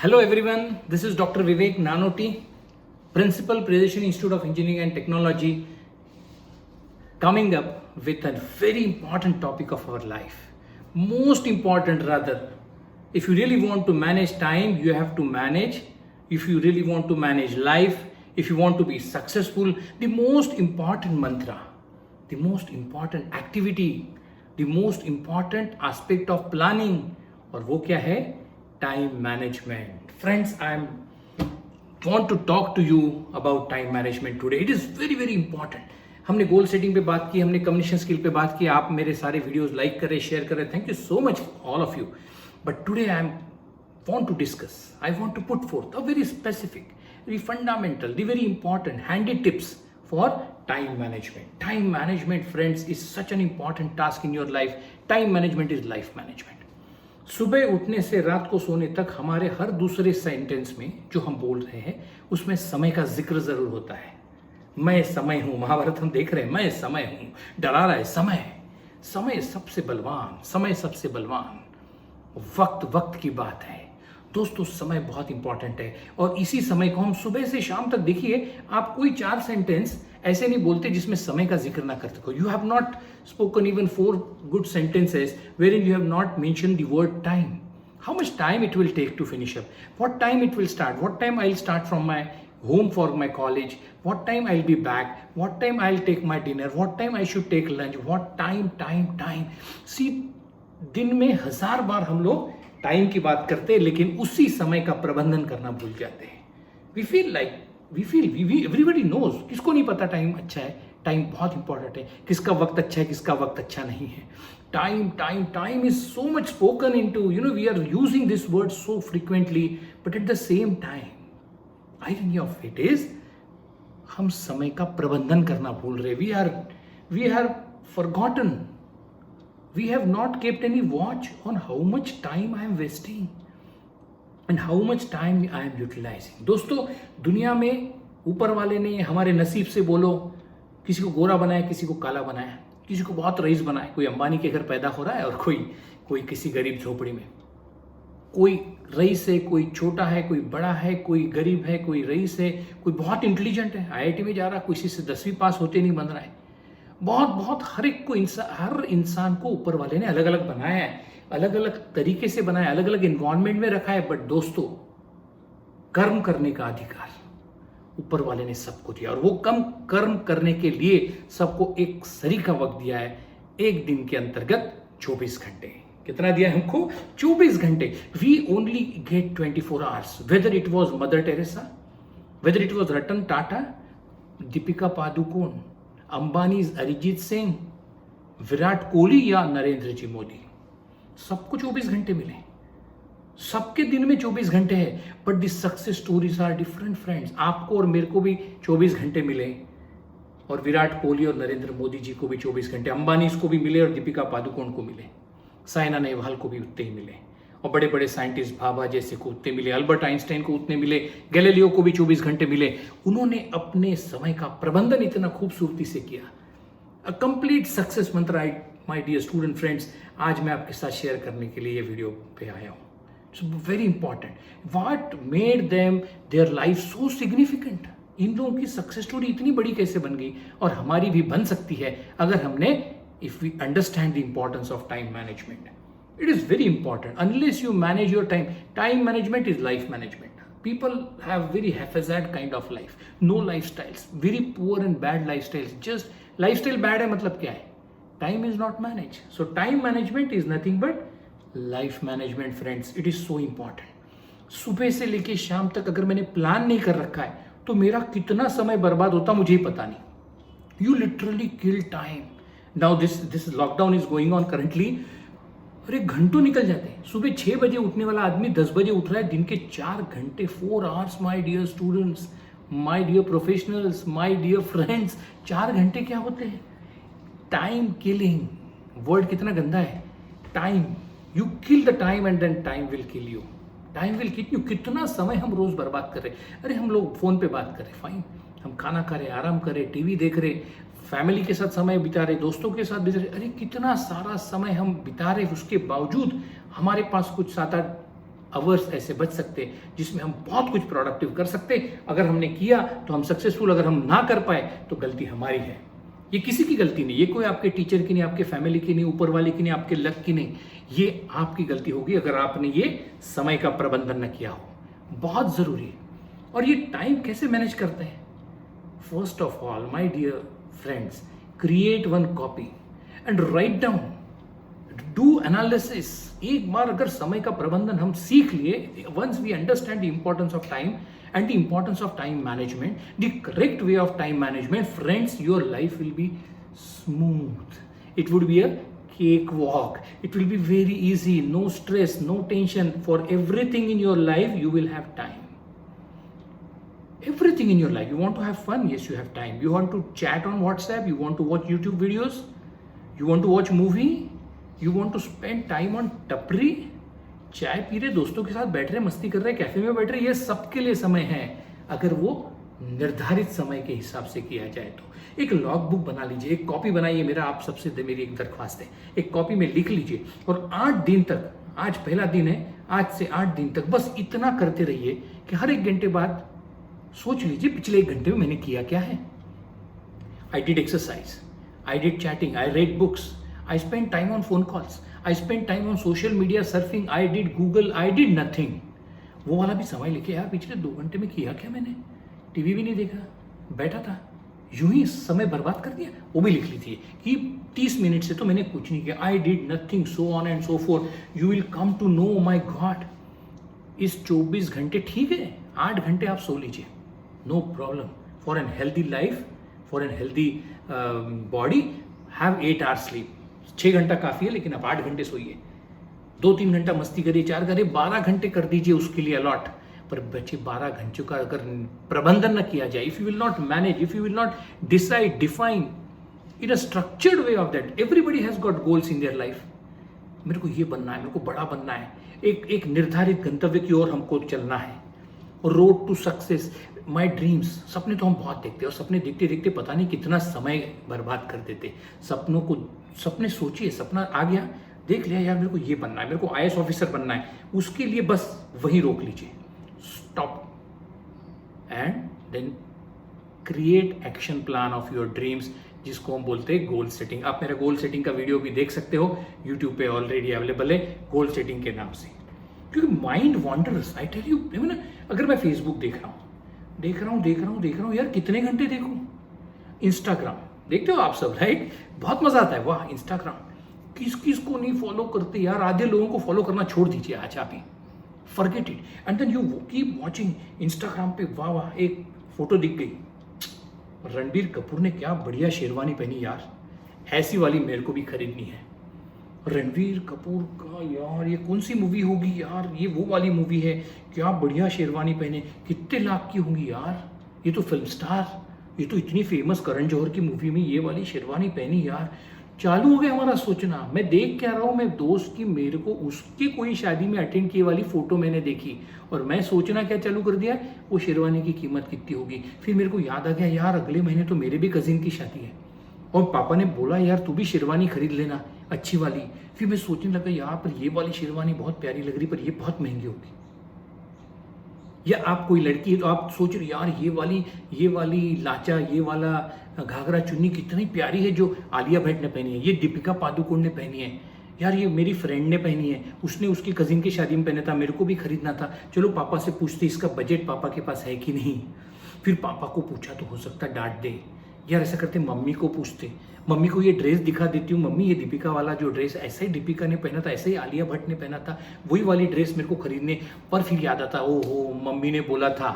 Hello everyone, this is Dr. Vivek Nanoti, Principal, Precision Institute of Engineering and Technology, coming up with a very important topic of our life. Most important rather, if you really want to manage time, you have to manage. If you really want to manage life, if you want to be successful, the most important mantra, the most important activity, the most important aspect of planning, और वो क्या है? Time management. Friends, I want to talk to you about time management today. It is very important. हमने goal setting पे बात की, हमने communication skill पे बात की. आप मेरे सारे वीडियोस लाइक करें, शेयर करें. Thank you so much all of you. But today I want to discuss, I want to put forth a very specific, very fundamental, the very important handy tips for time management. Time management, friends, is such an important task in your life. Time management is life management. सुबह उठने से रात को सोने तक हमारे हर दूसरे sentence में जो हम बोल रहे हैं उसमें समय का जिक्र जरूर होता है. मैं समय हूं, महाभारत हम देख रहे हैं. मैं समय हूं, डरा रहा है समय. समय सबसे बलवान, समय सबसे बलवान. वक्त की बात है दोस्तों. समय बहुत इंपॉर्टेंट है और इसी समय को हम सुबह से शाम तक देखिए. आप कोई 4 सेंटेंस ऐसे नहीं बोलते जिसमें समय का जिक्र ना करते हो. You have not spoken even 4 good sentences where in you have not mention the word time. How much time it will take to finish up, what time it will start, what time I will start from my home for my college, what time I'll be back, what time I'll take my dinner, what time I should take lunch, what time. See, दिन में 1000 बार हम लोग time की बात करते हैं लेकिन उसी समय का प्रबंधन करना भूल जाते हैं. We feel everybody knows. किसको नहीं पता टाइम अच्छा है, टाइम बहुत इंपॉर्टेंट है, किसका वक्त अच्छा है, किसका वक्त अच्छा नहीं है. Time is so much spoken into, we are using this word so frequently, but at the same time irony of it is हम समय का प्रबंधन करना भूल रहे. We are forgotten. We have not kept any watch on how much time I am wasting and how much time I am utilizing. दोस्तों, दुनिया में ऊपर वाले ने हमारे नसीब से बोलो, किसी को गोरा बनाया, किसी को काला बनाया, किसी को बहुत रईस बनाया. कोई अंबानी के घर पैदा हो रहा है और कोई किसी गरीब झोपड़ी में. कोई रईस है, कोई छोटा है, कोई बड़ा है, कोई गरीब है, कोई रईस है, कोई बहुत इंटेलिजेंट है, IIT में जा रहा, किसी से 10वीं पास होते नहीं बन रहा है. बहुत हर इंसान को ऊपर वाले ने अलग अलग बनाया है, अलग अलग तरीके से बनाया, अलग अलग एनवायरनमेंट में रखा है. बट दोस्तों, कर्म करने का अधिकार ऊपर वाले ने सबको दिया और वो कर्म करने के लिए सबको एक सरी का वक्त दिया है. एक दिन के अंतर्गत 24 घंटे. कितना दिया है हमको? 24 घंटे. We only get 24 hours. Whether it was mother Teresa, whether it was Ratan Tata, Deepika Padukone, Ambanis Arijit Singh, Virat Kohli या नरेंद्र जी मोदी, सबको 24 घंटे मिले. सबके दिन में 24 घंटे है. But the success stories are different friends. आपको और मेरे को भी 24 घंटे मिले और विराट कोहली और नरेंद्र मोदी जी को भी 24 घंटे, अंबानीज को भी मिले और दीपिका पादुकोण को मिले, साइना नेहवाल को भी उतने ही मिले और बड़े बड़े साइंटिस्ट भाभा जैसे को उतने मिले, अल्बर्ट आइंस्टाइन को उतने मिले, गैलीलियो को भी 24 घंटे मिले. उन्होंने अपने समय का प्रबंधन इतना खूबसूरती से किया. अ कंप्लीट सक्सेस मंत्र, माय डियर स्टूडेंट फ्रेंड्स, आज मैं आपके साथ शेयर करने के लिए ये वीडियो पे आया हूँ. It's very important. What made them their life so significant. इन लोगों की सक्सेस स्टोरी इतनी बड़ी कैसे बन गई और हमारी भी बन सकती है अगर हमने, if we understand the importance of time management. It is very important. Unless you manage your time, time management is life management. People have very haphazard kind of life. No lifestyles. Very poor and bad lifestyles. Just lifestyle bad है मतलब क्या है? Time is not managed. So time management is nothing but life management, friends. It is so important. सुबह से लेके शाम तक अगर मैंने प्लान नहीं कर रखा है तो मेरा कितना समय बर्बाद होता मुझे ही पता नहीं. You literally kill time. Now this lockdown is going on currently. अरे घंटों निकल जाते हैं. सुबह 6 बजे उठने वाला आदमी 10 बजे उठ रहा है. दिन के 4 घंटे, 4 hours. My dear students, my dear professionals, my dear friends, 4 घंटे क्या होते हैं? Time killing. वर्ड कितना गंदा है. Time, you kill the time and then time will kill you. Time will kill you. कितना समय हम रोज बर्बाद कर रहे हैं. अरे हम लोग फोन पे बात कर रहे, फाइन, हम खाना खा रहे, आराम कर रहे, टीवी देख रहे, फैमिली के साथ समय बिता रहे, दोस्तों के साथ बिता रहे. अरे कितना सारा समय हम बिता रहे, उसके बावजूद हमारे पास कुछ 7-8 आवर्स ऐसे बच सकते जिसमें हम बहुत कुछ प्रोडक्टिव कर सकते। अगर हमने किया तो हम सक्सेसफुल, अगर हम ना कर पाए तो गलती हमारी है। ये किसी की गलती नहीं, ये कोई आपके टीचर की नहीं, आपके फैमिली की नहीं, ऊपर वाले की नहीं, आपके लक की नहीं, ये आपकी गलती होगी अगर आपने ये समय का प्रबंधन न किया हो। बहुत जरूरी है। और ये टाइम कैसे मैनेज करते हैं? First of all my dear friends, create one copy and write down, do analysis. एक बार अगर समय का प्रबंधन हम सीख लिए, once we understand the importance of time and the importance of time management, the correct way of time management, friends, your life will be smooth. It would be a cakewalk. It will be very easy, no stress, no tension. For everything in your life you will have time. Everything in your life, you want to have fun, yes, you have time. You want to chat on WhatsApp, you want to watch YouTube videos, you want to watch movie, you want to spend time on tapri, चाय P रहे, दोस्तों के साथ बैठ रहे, मस्ती कर रहे, कैफे में बैठ रहे, ये सबके लिए समय है अगर वो निर्धारित समय के हिसाब से किया जाए तो। एक लॉग बुक बना लीजिए, एक कॉपी बनाइए। मेरा आप सबसे मेरी एक दरख्वास्त है, एक कॉपी में लिख लीजिए और 8 दिन तक, आज पहला दिन है, आज से 8 दिन तक बस इतना करते रहिए कि हर 1 घंटे बाद सोच लीजिए पिछले 1 घंटे में मैंने किया क्या है। I did exercise, I did chatting, I read books, I spend time on phone calls, I spent time on social media surfing, I did Google, I did nothing. वो वाला भी समय लिखे यार, पिछले 2 घंटे में किया क्या मैंने? टीवी भी नहीं देखा, बैठा था, यूं ही समय बर्बाद कर दिया, वो भी लिख लीजिए कि 30 मिनट से तो मैंने कुछ नहीं किया। I did nothing, so on and so forth. You will come to know, my God, इस 24 घंटे ठीक है, 8 घंटे आप सो लीजिए, no problem. For an healthy life, for an healthy body, have 8 hours sleep. 6 घंटा काफी है, लेकिन आप 8 घंटे सोइए, 2-3 घंटा मस्ती करिए, 4 करिए, 12 घंटे कर दीजिए उसके लिए अलॉट। पर बचे 12 घंटों का अगर प्रबंधन न किया जाए, if you will not manage, if you will not decide, define in a structured way of that, everybody has got goals in their life. मेरे को ये बनना है, मेरे को बड़ा बनना है, एक निर्धारित गंतव्य की ओर हमको चलना है, road to success, my dreams. सपने तो हम बहुत देखते हैं और सपने देखते देखते पता नहीं कितना समय बर्बाद कर देते। सपने सोचिए, सपना आ गया, देख लिया यार मेरे को ये बनना है, मेरे को IAS ऑफिसर बनना है, उसके लिए बस वहीं रोक लीजिए, stop and then create action plan of your dreams, जिसको हम बोलते हैं गोल सेटिंग। आप मेरा गोल सेटिंग का वीडियो भी देख सकते हो, यूट्यूब पे ऑलरेडी अवेलेबल है गोल सेटिंग के नाम से। क्योंकि mind wanders, I tell you, अगर मैं फेसबुक देख रहा हूँ यार, कितने घंटे देखूं? इंस्टाग्राम देखते हो आप सब, राइट? बहुत मजा आता है, वाह इंस्टाग्राम, किस को नहीं फॉलो करते यार, आधे लोगों को फॉलो करना छोड़ दीजिए आज आप ही, forget it, and then you keep watching Instagram पे। वाह, एक फोटो दिख गई, रणबीर कपूर ने क्या बढ़िया शेरवानी पहनी यार, ऐसी वाली मेरे को भी खरीदनी है। रणबीर कपूर का यार ये कौन सी मूवी होगी यार, ये वो वाली मूवी है, क्या बढ़िया शेरवानी पहने, कितने लाख की होंगी यार, ये तो फिल्म स्टार, ये तो इतनी फेमस करण जौहर की मूवी में ये वाली शेरवानी पहनी यार। चालू हो गया हमारा सोचना। मैं देख क्या रहा हूँ, मैं दोस्त की, मेरे को उसकी कोई शादी में अटेंड किए वाली फोटो मैंने देखी और मैं सोचना क्या चालू कर दिया, वो शेरवानी की कीमत कितनी होगी। फिर मेरे को याद आ गया यार अगले महीने तो मेरे भी कजिन की शादी है और पापा ने बोला यार तू भी शेरवानी खरीद लेना अच्छी वाली। फिर मैं सोचने लगा यार पर ये वाली शेरवानी बहुत प्यारी लग रही, पर ये बहुत महंगी होगी। या आप कोई लड़की है तो आप सोच रहे यार ये वाली लाचा, ये वाला घाघरा चुन्नी कितनी प्यारी है जो आलिया भट्ट ने पहनी है, ये दीपिका पादुकोण ने पहनी है, यार ये मेरी फ्रेंड ने पहनी है, उसने उसकी कजिन की शादी में पहना था, मेरे को भी खरीदना था, चलो पापा से पूछते इसका बजट पापा के पास है कि नहीं। फिर पापा को पूछा तो हो सकता डांट दे, यार ऐसा करते मम्मी को पूछते, मम्मी को ये ड्रेस दिखा देती हूँ, मम्मी ये दीपिका वाला जो ड्रेस ऐसे ही दीपिका ने पहना था, ऐसे ही आलिया भट्ट ने पहना था, वही वाली ड्रेस मेरे को खरीदने। पर फिर याद आता ओहो मम्मी ने बोला था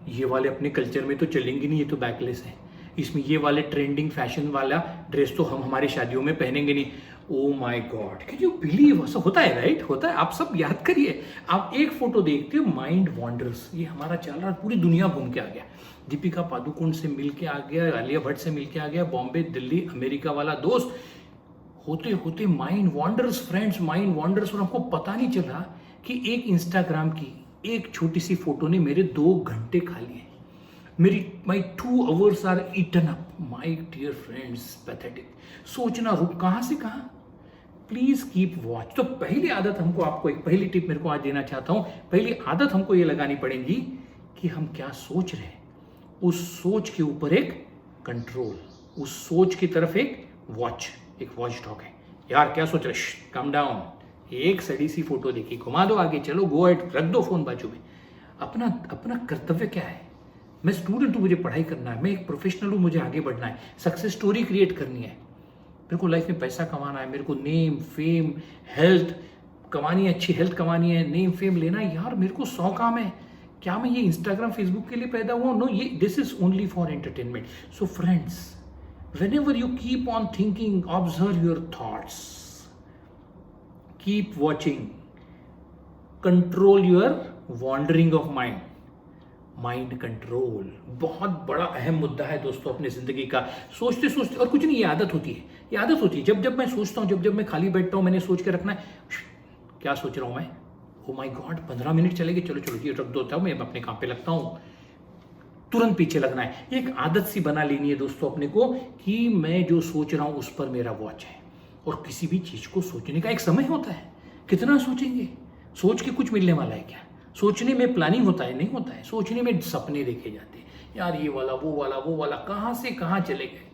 ये वाले अपने कल्चर में तो चलेंगे नहीं, ये तो बैकलेस है, इसमें ये वाले ट्रेंडिंग फैशन वाला ड्रेस तो हम हमारी शादियों में पहनेंगे नहीं। Oh my God, can you believe, ऐसा होता है, राइट? होता है। आप सब याद करिए, आप एक फोटो देखते हो, माइंड वॉन्डर्स, ये हमारा चल रहा, पूरी दुनिया घूम के आ गया, दीपिका पादुकोण से मिल के आ गया, आलिया भट्ट से मिल के आ गया, बॉम्बे दिल्ली अमेरिका वाला दोस्त, होते होते mind wanders friends, mind wanders. और हमको पता नहीं चल रहा कि एक इंस्टाग्राम की एक छोटी सी फोटो ने मेरे 2 घंटे खा लिए, my 2 hours are eaten up, my dear friends, pathetic. सोचना रुक, कहाँ से कहाँ, प्लीज कीप वॉच। तो पहली आदत हमको, आपको एक पहली टिप मेरे को आज देना चाहता हूं, पहली आदत हमको ये लगानी पड़ेगी कि हम क्या सोच रहे हैं, उस सोच के ऊपर एक कंट्रोल, उस सोच की तरफ एक वॉच डॉग है। यार क्या सोच रहे, कम डाउन, एक सड़ी सी फोटो देखी, घुमा दो आगे, चलो गो एट, रख दो फोन बाजू में। अपना कर्तव्य क्या है? मैं स्टूडेंट हूं, मुझे पढ़ाई करना है, मैं एक प्रोफेशनल हूं, मुझे आगे बढ़ना है, सक्सेस स्टोरी क्रिएट करनी है, मेरे को लाइफ में पैसा कमाना है, मेरे को नेम फेम हेल्थ कमानी है, अच्छी हेल्थ कमानी है, नेम फेम लेना है। यार मेरे को 100 काम है, क्या मैं ये इंस्टाग्राम फेसबुक के लिए पैदा हुआ? नो, ये this is only for entertainment. So friends, whenever you keep on thinking, observe your thoughts, keep watching, control your wandering of mind, mind control बहुत बड़ा अहम मुद्दा है दोस्तों अपनी जिंदगी का। सोचते सोचते, और कुछ नहीं, ये आदत होती है, ये आदत होती है। जब मैं सोचता हूँ, जब मैं खाली बैठता हूँ, मैंने सोच के रखना है क्या सोच रहा हूँ मैं, ओ माय गॉड 15 मिनट चलेंगे, चलो ये रख दो, मैं अपने काम पे लगता हूँ, तुरंत पीछे लगना है। एक आदत सी बना लेनी है दोस्तों अपने को कि मैं जो सोच रहा हूं उस पर मेरा वॉच है। और किसी भी चीज को सोचने का एक समय होता है, कितना सोचेंगे, सोच के कुछ मिलने वाला है क्या? सोचने में प्लानिंग होता है? नहीं होता है। सोचने में सपने देखे जाते हैं, यार ये वाला वो वाला, कहाँ से कहाँ चले गए,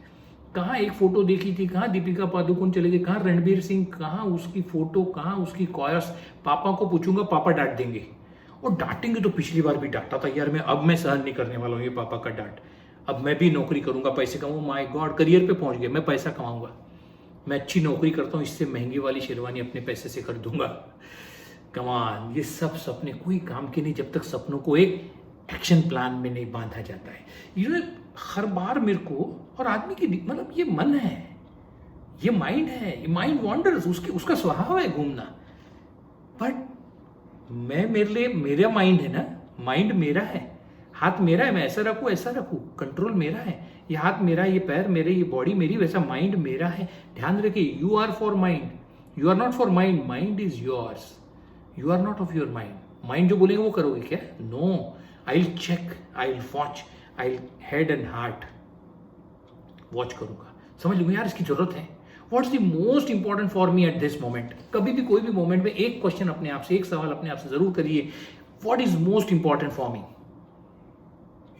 कहाँ एक फोटो देखी थी, कहाँ दीपिका पादुकोण चले गए, कहाँ रणबीर सिंह, कहाँ उसकी फोटो, कहाँ उसकी कॉयर्स। पापा को पूछूंगा, पापा डांट देंगे, और डांटेंगे तो पिछली बार भी डांटा था यार, मैं अब मैं सहन नहीं करने वाला हूँ ये पापा का डांट। अब मैं भी नौकरी करूंगा, पैसे कमाऊँ, माय गॉड करियर पे पहुंच गया, मैं पैसा कमाऊंगा, मैं अच्छी नौकरी करता हूँ, इससे महंगी वाली शेरवानी अपने पैसे से खरीदूंगा। कमान, ये सब सपने कोई काम के नहीं जब तक सपनों को एक एक्शन प्लान में नहीं बांधा जाता है। ये हर बार मेरे को, और आदमी की मतलब ये मन है, ये माइंड है, ये माइंड वॉन्डर्स, उसका स्वभाव है घूमना। बट मेरे लिए मेरा माइंड है ना, माइंड मेरा है, हाथ मेरा है, मैं ऐसा रखूं, कंट्रोल मेरा है, ये हाथ मेरा, ये पैर मेरे, ये बॉडी मेरी, वैसा माइंड मेरा है। ध्यान रखिए, you are for mind, you are not for mind, mind is yours, you are not of your mind. Mind जो बोलेंगे वो करोगे क्या? No, I will check, I will watch, I will head and heart watch करूंगा, समझ लूंगा यार इसकी जरूरत है। What's the most important for me at this moment? कभी भी कोई भी मोमेंट में एक क्वेश्चन अपने आप से, एक सवाल अपने आप से जरूर करिए, What is most important for me?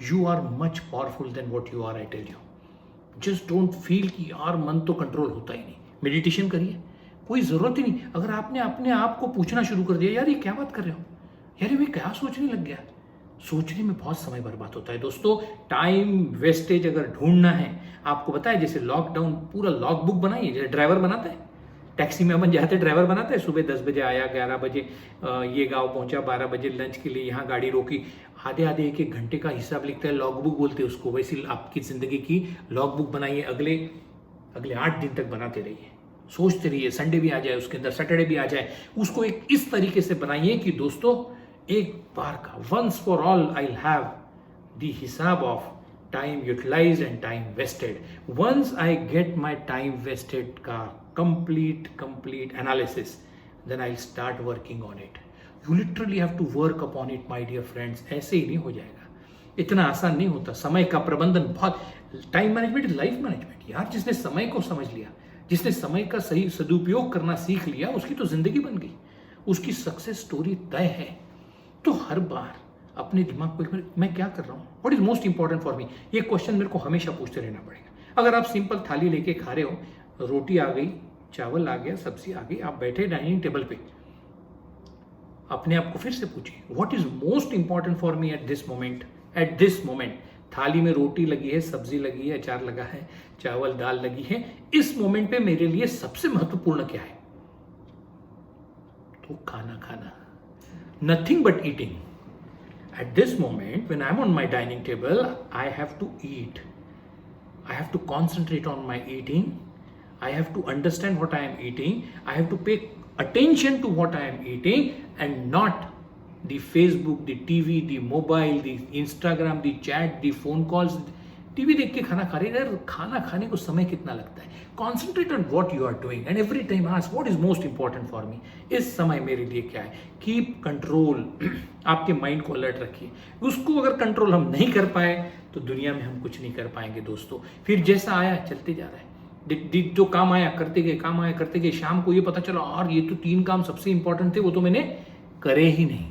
You are much powerful than what you are, I tell you. Just don't feel कि यार मन तो कंट्रोल होता ही नहीं। मेडिटेशन करिए, कोई जरूरत ही नहीं। अगर आपने अपने आप को पूछना शुरू कर दिया, यार ये क्या बात कर रहे हो, यार मैं क्या सोचने लग गया, सोचने में बहुत समय बर्बाद होता है दोस्तों। टाइम वेस्टेज अगर ढूंढना है, आपको पता है जैसे लॉकडाउन पूरा लॉग बुक बनाइए, जैसे ड्राइवर बनाता है, टैक्सी में अपन जाते ड्राइवर बनाता है, सुबह 10 बजे आया, 11 बजे ये गांव पहुंचा, 12 बजे लंच के लिए यहाँ गाड़ी रोकी, आधे एक घंटे का हिसाब लिखता है, लॉग बुक बोलते हैं उसको। वैसे आपकी जिंदगी की लॉग बुक बनाइए, अगले 8 दिन तक बनाते रहिए, सोचते रहिए, संडे भी आ जाए उसके अंदर, सैटरडे भी आ जाए, उसको एक इस तरीके से बनाइए कि दोस्तों एक बार का once for all I will have the हिसाब of time utilize and time wasted. Once I get my time wasted का complete analysis, then I'll start working on it. You literally have to work upon it, my dear friends. ऐसे ही नहीं हो जाएगा, इतना आसान नहीं होता। समय का प्रबंधन बहुत, time management is life management यार। जिसने समय को समझ लिया, जिसने समय का सही सदुपयोग करना सीख लिया, उसकी तो जिंदगी बन गई, उसकी सक्सेस स्टोरी तय है। तो हर बार अपने दिमाग को मैं क्या कर रहा हूँ, what is most important for मी, ये क्वेश्चन मेरे को हमेशा पूछते रहना पड़ेगा। अगर आप सिंपल थाली लेके खा रहे हो, रोटी आ गई, चावल आ गया, सब्जी आ गई, आप बैठे डाइनिंग टेबल पे, अपने आप को फिर से पूछिए, what is most important for me at this moment. थाली में रोटी लगी है, सब्जी लगी है, अचार लगा है, चावल दाल लगी है, इस मोमेंट पे मेरे लिए सबसे महत्वपूर्ण क्या है? तो खाना, nothing but eating. At this moment when I am on my dining table, I have to eat, I have to concentrate on my eating, I have to understand what I am eating. I have to pay attention to what I am eating, and not the Facebook, the TV, the mobile, the Instagram, the chat, the phone calls. TV देख के खाना खा रहे हैं, खाना खाने को समय कितना लगता है? Concentrate on what you are doing and every time ask what is most important for me. इस समय मेरे लिए क्या है? कीप कंट्रोल, आपके माइंड को अलर्ट रखिए। उसको अगर कंट्रोल हम नहीं कर पाए तो दुनिया में हम कुछ नहीं कर पाएंगे दोस्तों। फिर जैसा आया चलते जा रहा है, जो काम आया करते गए, काम आया करते गए, शाम को ये पता चला और ये तो 3 काम सबसे इंपॉर्टेंट थे, वो तो मैंने करे ही नहीं,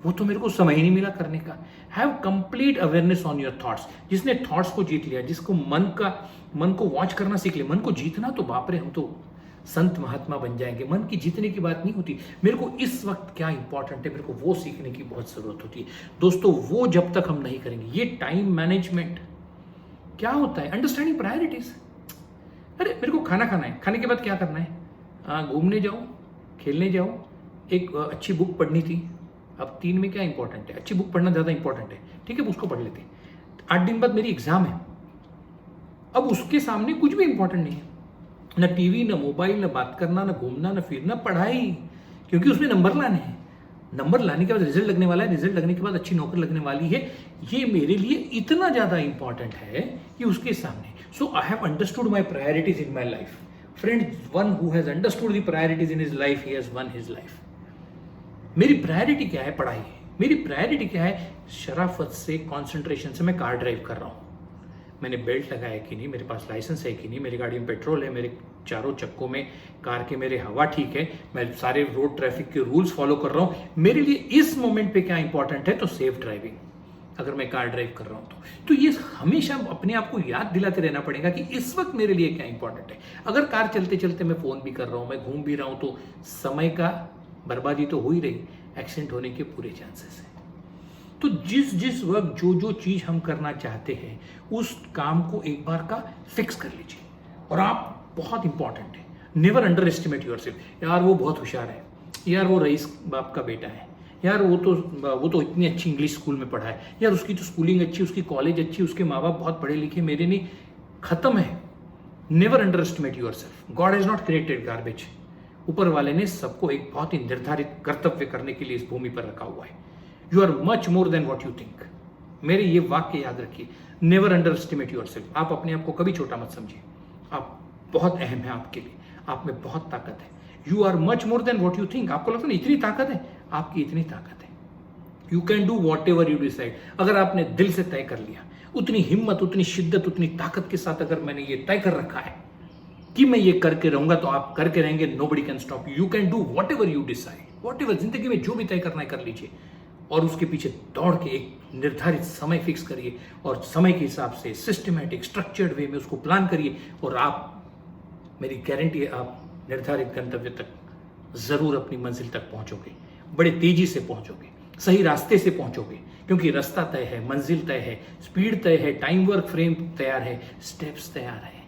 वो तो मेरे को समय ही नहीं मिला करने का। Have complete awareness on your thoughts. जिसने थॉट्स को जीत लिया, जिसको मन को वॉच करना सीख लिया, मन को जीतना, तो बाप रे हम तो संत महात्मा बन जाएंगे। मन की जीतने की बात नहीं होती, मेरे को इस वक्त क्या इंपॉर्टेंट है, मेरे को वो सीखने की बहुत जरूरत होती है दोस्तों। वो जब तक हम नहीं करेंगे, ये टाइम मैनेजमेंट क्या होता है, अंडरस्टैंडिंग प्रायोरिटीज। अरे मेरे को खाना खाना है, खाने के बाद क्या करना है, घूमने जाओ, खेलने जाओ, एक अच्छी बुक पढ़नी थी। अब 3 में क्या इंपॉर्टेंट है, अच्छी बुक पढ़ना ज़्यादा इंपॉर्टेंट है, ठीक है उसको पढ़ लेते हैं। 8 दिन बाद मेरी एग्जाम है, अब उसके सामने कुछ भी इंपॉर्टेंट नहीं है, ना टीवी, ना मोबाइल, ना बात करना, ना घूमना, ना फिरना, पढ़ाई, क्योंकि उसमें नंबर लाने हैं। नंबर लाने के बाद रिजल्ट लगने वाला है, रिजल्ट लगने के बाद अच्छी नौकरी लगने वाली है। ये मेरे लिए इतना ज़्यादा इंपॉर्टेंट है कि उसके सामने। So I have understood my priorities in my life. Friends, one who has understood the priorities in his life, he has won his life. मेरी प्रायोरिटी क्या है, पढ़ाई है। मेरी प्रायोरिटी क्या है, शराफत से, कॉन्सेंट्रेशन से मैं कार ड्राइव कर रहा हूँ। मैंने बेल्ट लगाया कि नहीं, मेरे पास लाइसेंस है कि नहीं, मेरी गाड़ी में पेट्रोल है, मेरे चारों चक्कों में कार के मेरे हवा ठीक है, मैं सारे रोड ट्रैफिक के रूल्स फॉलो कर रहा हूँ। मेरे लिए इस मोमेंट पे क्या इंपॉर्टेंट है, तो सेफ ड्राइविंग, अगर मैं कार ड्राइव कर रहा हूँ तो ये हमेशा अपने आप को याद दिलाते रहना पड़ेगा कि इस वक्त मेरे लिए क्या इंपॉर्टेंट है। अगर कार चलते चलते मैं फोन भी कर रहा हूँ, मैं घूम भी रहा हूँ, तो समय का बर्बादी तो हो ही रही, एक्सीडेंट होने के पूरे चांसेस है। तो जिस वक्त जो चीज हम करना चाहते हैं, उस काम को एक बार का फिक्स कर लीजिए। और आप बहुत इंपॉर्टेंट है, नेवर अंडर एस्टिमेट योरसेल्फ। यार वो बहुत होशियार है, यार वो रईस बाप का बेटा है, यार वो तो इतनी अच्छी इंग्लिश स्कूल में पढ़ा है, यार उसकी तो स्कूलिंग अच्छी, उसकी कॉलेज अच्छी, उसके माँ बाप बहुत पढ़े लिखे, मेरे नहीं। खत्म है। Never under estimate yourself. God has not created garbage. ऊपर वाले ने सबको एक बहुत ही निर्धारित कर्तव्य करने के लिए इस भूमि पर रखा हुआ है। You are much more than what you think. मेरे ये वाक्य याद रखिए, नेवर अंडर एस्टिमेट योरसेल्फ। आप अपने आप को कभी छोटा मत समझिए, आप बहुत अहम है आपके लिए, आप में बहुत ताकत है। You are much more than what you think. आपको लगता है इतनी ताकत है, आपकी इतनी ताकत है। You can do what ever you decide. अगर आपने दिल से तय कर लिया, उतनी हिम्मत, उतनी शिद्दत, उतनी ताकत के साथ अगर मैंने ये तय कर रखा है कि मैं ये करके रहूंगा, तो आप करके रहेंगे। Nobody can stop you. Can do what ever you decide. What ever, जिंदगी में जो भी तय करना है कर लीजिए, और उसके पीछे दौड़ के एक निर्धारित समय फिक्स करिए, और समय के हिसाब से सिस्टमैटिक स्ट्रक्चर्ड वे में उसको प्लान करिए, और आप, मेरी गारंटी है, आप निर्धारित गंतव्य तक जरूर अपनी मंजिल तक पहुंचोगे, बड़े तेजी से पहुंचोगे, सही रास्ते से पहुंचोगे, क्योंकि रास्ता तय है, मंजिल तय है, स्पीड तय है, टाइम वर्क फ्रेम तैयार है, स्टेप्स तैयार है।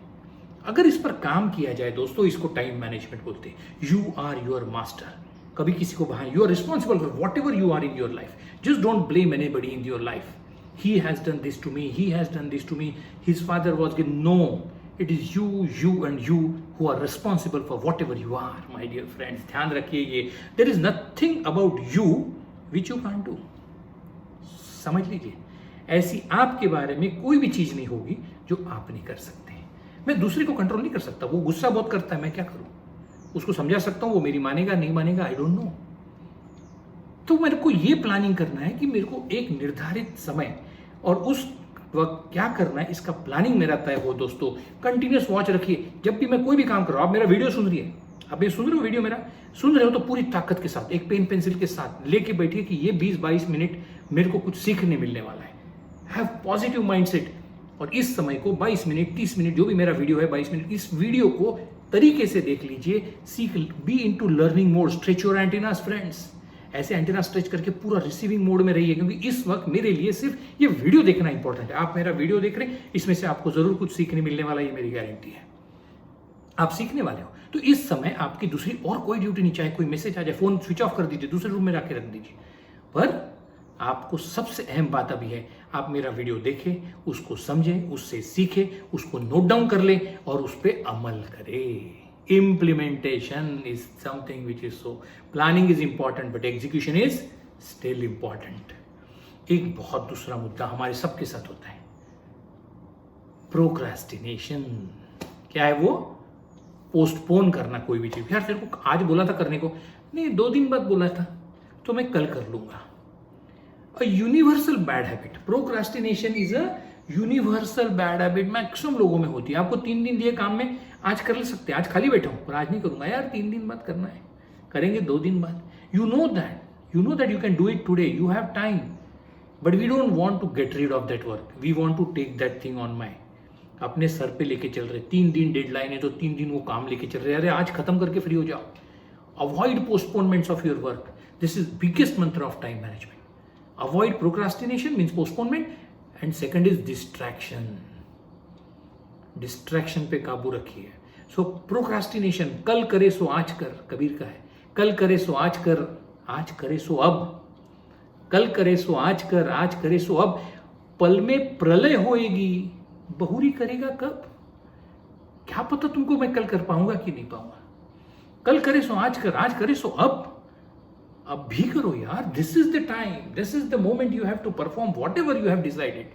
अगर इस पर काम किया जाए दोस्तों, इसको टाइम मैनेजमेंट बोलते हैं। You are your master. कभी किसी को बहाना, you are responsible for whatever you are in your life. Just don't blame anybody in your life. He has done this to me, he has done this to me, his father was give. No, it is you and you who are responsible for whatever you are. My dear friends, ध्यान रखिए, ये there is nothing about you which you can't do. समझ लीजिए, ऐसी आपके बारे में कोई भी चीज नहीं होगी जो आप नहीं कर सकते। मैं दूसरे को कंट्रोल नहीं कर सकता, वो गुस्सा बहुत करता है, मैं क्या करूं, उसको समझा सकता हूं, वो मेरी मानेगा नहीं मानेगा, आई डोंट नो। तो मेरे को ये प्लानिंग करना है कि मेरे को एक निर्धारित समय और उस वक्त क्या करना है, इसका प्लानिंग मेरा तय हो। दोस्तों, कंटिन्यूस वॉच रखिए। जब भी मैं कोई भी काम कर रहा हूं, आप मेरा वीडियो सुन रही है, आप ये सुन रहे हो वीडियो मेरा, सुन रहे हो तो पूरी ताकत के साथ, एक पेन पेंसिल के साथ लेके बैठिए कि ये 20-22 मिनट मेरे को कुछ सीखने मिलने वाला है। Have positive mindset. और इस समय को 22 मिनट, 30 मिनट, जो भी मेरा वीडियो है 22 मिनट, इस वीडियो को तरीके से देख लीजिए, सीख, be into learning mode, stretch your antennas friends. ऐसे एंटीना स्ट्रेच करके पूरा रिसीविंग मोड में रहिए, क्योंकि इस वक्त मेरे लिए सिर्फ ये वीडियो देखना इंपॉर्टेंट है। आप मेरा वीडियो देख रहे हैं, इसमें से आपको जरूर कुछ सीखने मिलने वाला, ये मेरी गारंटी है। आप सीखने वाले हो, तो इस समय आपकी दूसरी और कोई ड्यूटी नहीं, चाहे कोई मैसेज आ जाए, फोन स्विच ऑफ कर दीजिए, दूसरे रूम में रख दीजिए। पर आपको सबसे अहम बात अभी है, आप मेरा वीडियो देखें, उसको समझें, उससे सीखें, उसको नोट डाउन कर लें और उस पर अमल करें। Implementation is something which is so, planning is important but execution is still important. एक बहुत दूसरा मुद्दा हमारे सबके साथ होता है, प्रोक्रेस्टिनेशन। क्या है वो? पोस्टपोन करना कोई भी चीज। यार तेरे को आज बोला था करने को, नहीं 2 दिन बाद बोला था, तो मैं कल कर लूंगा। A universal bad habit. Procrastination is a universal bad habit maximum लोगों में होती है। आपको 3 दिन दिए काम में, आज कर ले सकते हैं, आज खाली बैठा हूं पर आज नहीं करूंगा यार, 3 दिन बाद करना है, करेंगे 2 दिन बाद। You know that you can do it today, you have time, but we don't want to get rid of that work, we want to take that thing on my, अपने सर पे लेके चल रहे। 3 दिन डेडलाइन है तो 3 दिन वो काम लेके चल रहे, अरे आज खत्म करके फ्री हो जाओ। Avoid postponements of your work, this is biggest mantra of time management. Avoid procrastination means postponement, and second is distraction. Distraction पे काबू रखिए। सो प्रोक्रास्टिनेशन, कल करे सो आज कर, कबीर का है, कल करे सो आज कर, आज करे सो अब, कल करे सो आज कर, आज करे सो अब, पल में प्रलय होएगी, बहुरी करेगा कब, क्या पता तुमको मैं कल कर पाऊंगा कि नहीं पाऊंगा। कल करे सो आज कर, आज करे सो अब भी करो यार, this is the time, this is the moment you have to perform whatever you have decided.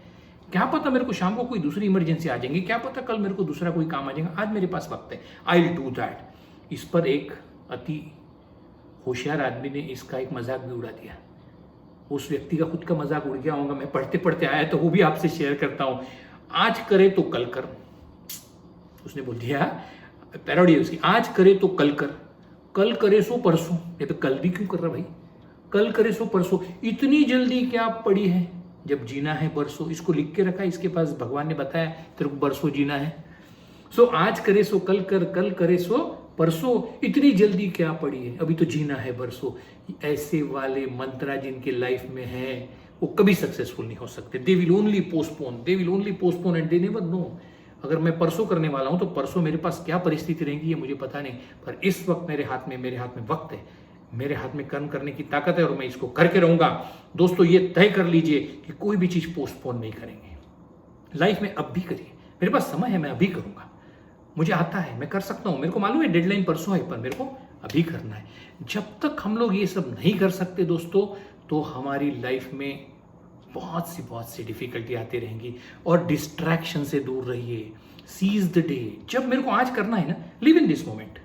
क्या पता मेरे को शाम को कोई दूसरी इमरजेंसी आ जाएंगी, क्या पता कल मेरे को दूसरा कोई काम आ जाएगा, आज मेरे पास वक्त है, आई विल डू दैट। इस पर एक अति होशियार आदमी ने इसका एक मजाक भी उड़ा दिया। उस व्यक्ति का खुद का मजाक उड़ गया होगा, मैं पढ़ते पढ़ते आया तो वो भी आपसे शेयर करता हूं। आज करे तो कल कर, उसने बोल दिया, पैरोडी है उसकी, आज करे तो कल कर, कल करे सो परसों। ये तो कल भी क्यों कर रहा भाई, कल करे सो परसों, इतनी जल्दी क्या पड़ी है, जब जीना है बरसों। इसको लिख के रखा, इसके पास भगवान ने बताया तेरे को बरसों जीना है। सो आज करे सो कल कर, कल करे सो परसों, इतनी जल्दी क्या पड़ी है, अभी तो जीना है बरसों। ऐसे वाले मंत्रा जिनके लाइफ में है वो कभी सक्सेसफुल नहीं हो सकते। They will only postpone and they never know. अगर मैं परसों करने वाला हूं तो परसों मेरे पास क्या परिस्थिति रहेगी ये मुझे पता नहीं, पर इस वक्त मेरे हाथ में वक्त है, मेरे हाथ में कर्म करने की ताकत है और मैं इसको करके रहूंगा। दोस्तों ये तय कर लीजिए कि कोई भी चीज पोस्टपोन नहीं करेंगे लाइफ में, अब भी करिए। मेरे पास समय है, मैं अभी करूंगा, मुझे आता है, मैं कर सकता हूं, मेरे को मालूम है डेडलाइन परसों है पर मेरे को अभी करना है। जब तक हम लोग ये सब नहीं कर सकते दोस्तों, तो हमारी लाइफ में बहुत सी डिफिकल्टी आती रहेंगी। और डिस्ट्रैक्शन से दूर रहिए, सीज द डे। जब मेरे को आज करना है ना, live in this moment,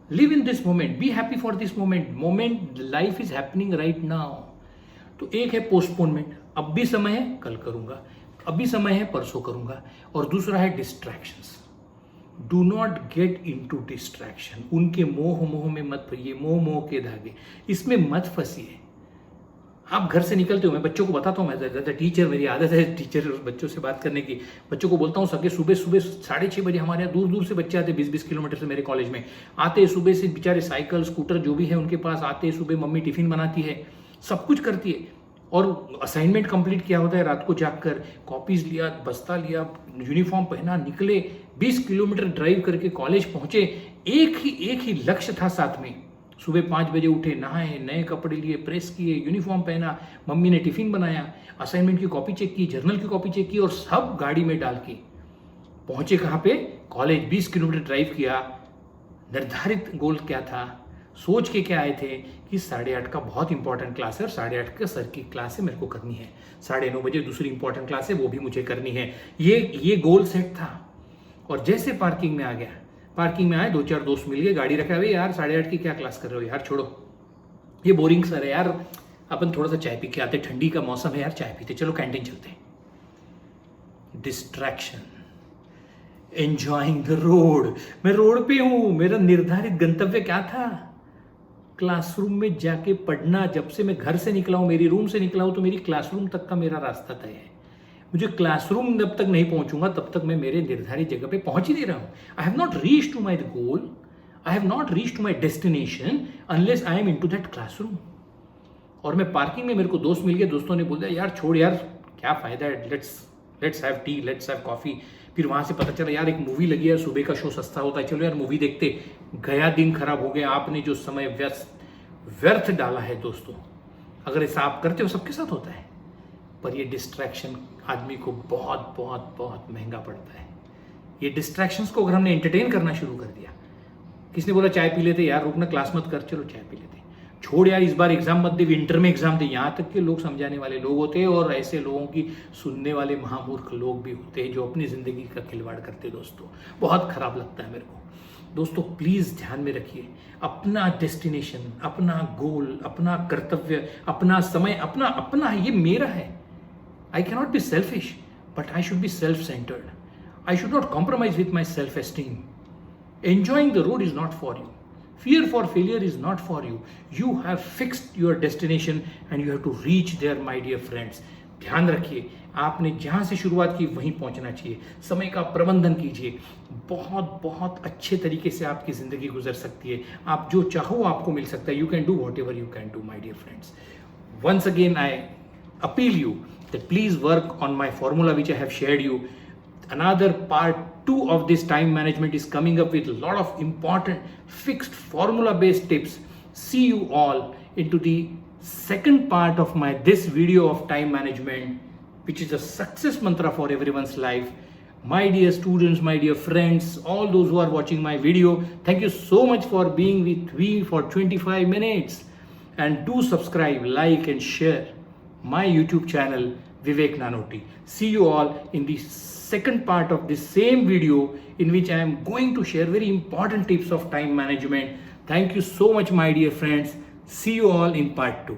live in this moment, be happy for this moment, life is happening right now. तो एक है पोस्टपोनमेंट, अब भी समय है कल करूंगा, अभी समय है परसों करूंगा। और दूसरा है distractions. Do not get into distraction, उनके मोह में मत फंसिए, मोह के धागे, इसमें मत फंसिए। आप घर से निकलते हो, मैं बच्चों को बताता हूँ, मैं टीचर, मेरी आदत है टीचर बच्चों से बात करने की, बच्चों को बोलता हूँ सके सुबह 6:30 बजे हमारे यहाँ दूर से बच्चे आते, 20-20 किलोमीटर से मेरे कॉलेज में आते, सुबह से बेचारे साइकिल स्कूटर जो भी है उनके पास आते, सुबह मम्मी टिफिन बनाती है, सब कुछ करती है, और असाइनमेंट कंप्लीट किया होता है रात को जाकर, कॉपीज लिया, बस्ता लिया, यूनिफॉर्म पहना, निकले, 20 किलोमीटर ड्राइव करके कॉलेज पहुंचे। एक ही लक्ष्य था साथ में, सुबह 5 बजे उठे, नहाए, नए कपड़े लिए, प्रेस किए, यूनिफॉर्म पहना, मम्मी ने टिफिन बनाया, असाइनमेंट की कॉपी चेक की, जर्नल की कॉपी चेक की, और सब गाड़ी में डाल के पहुंचे कहाँ पे, कॉलेज। 20 किलोमीटर ड्राइव किया। निर्धारित गोल क्या था, सोच के क्या आए थे कि 8:30 का बहुत इंपॉर्टेंट क्लास है और 8:30 का सर की क्लास है, मेरे को करनी है, 9:30 बजे दूसरी इंपॉर्टेंट क्लास है, वो भी मुझे करनी है। ये गोल सेट था। और जैसे पार्किंग में आ गया, पार्किंग में आए, 2-4 दोस्त मिल गए, गाड़ी रखा, भाई यार 8:30 की क्या क्लास कर रहे हो यार, छोड़ो ये बोरिंग सर है यार, अपन थोड़ा सा चाय पी के आते, ठंडी का मौसम है यार, चाय पीते, चलो कैंटीन चलते हैं। डिस्ट्रैक्शन, एंजॉइंग द रोड, मैं रोड पे हूं, मेरा निर्धारित गंतव्य क्या था, क्लासरूम में जाके पढ़ना। जब से मैं घर से निकला हूं, मेरी रूम से निकला हूं, तो मेरी क्लासरूम तक का मेरा रास्ता तय है। मुझे क्लासरूम जब तक नहीं पहुंचूंगा तब तक मैं मेरे निर्धारित जगह पे पहुंच ही नहीं रहा हूं। I have not reach to my goal, I have not reach to my destination unless I am in to that classroom. और मैं पार्किंग में, मेरे को दोस्त मिल गए, दोस्तों ने बोल दिया यार छोड़ यार, क्या फायदा है, let's have T, let's have coffee. फिर वहां से पता चला यार एक मूवी लगी है, सुबह का शो सस्ता होता है, चलो यार मूवी देखते। गया दिन खराब हो गया, आपने जो समय व्यर्थ डाला है दोस्तों। अगर ऐसा आप करते हो, सबके साथ होता है, पर ये डिस्ट्रैक्शन आदमी को बहुत बहुत बहुत महंगा पड़ता है। ये डिस्ट्रैक्शंस को अगर हमने एंटरटेन करना शुरू कर दिया, किसने बोला चाय पी लेते, यार रुकना क्लास मत कर, चलो चाय पी लेते, छोड़ यार इस बार एग्जाम मत दे, विंटर में एग्जाम दे, यहाँ तक के लोग समझाने वाले लोग होते हैं, और ऐसे लोगों की सुनने वाले महामूर्ख लोग भी होते हैं जो अपनी जिंदगी का खिलवाड़ करते हैं। दोस्तों बहुत खराब लगता है मेरे को। दोस्तों प्लीज ध्यान में रखिए, अपना डेस्टिनेशन, अपना गोल, अपना कर्तव्य, अपना समय, अपना ये मेरा है। I cannot be selfish. but I should be self-centered. I should not compromise with my self-esteem. Enjoying the road is not for you. Fear for failure is not for you. You have fixed your destination and you have to reach there, my dear friends. ध्यान रखिए, आपने जहाँ से शुरुआत की वहीं पहुँचना चाहिए. समय का प्रबंधन कीजिए. बहुत बहुत अच्छे तरीके से आपकी ज़िंदगी गुजर सकती है. आप जो चाहो आपको मिल सकता है. You can do whatever you can do, my dear friends. Once again, I appeal you that please work on my formula which I have shared you. Another part 2 of this time management is coming up with a lot of important fixed formula based tips. See you all into the second part of this video of time management, which is a success mantra for everyone's life. My dear students, my dear friends, all those who are watching my video, thank you so much for being with me for 25 minutes. And do subscribe, like and share my YouTube channel Vivek Nanoti. See you all in the second part of this same video, in which I am going to share very important tips of time management. Thank you so much, my dear friends. See you all in part 2.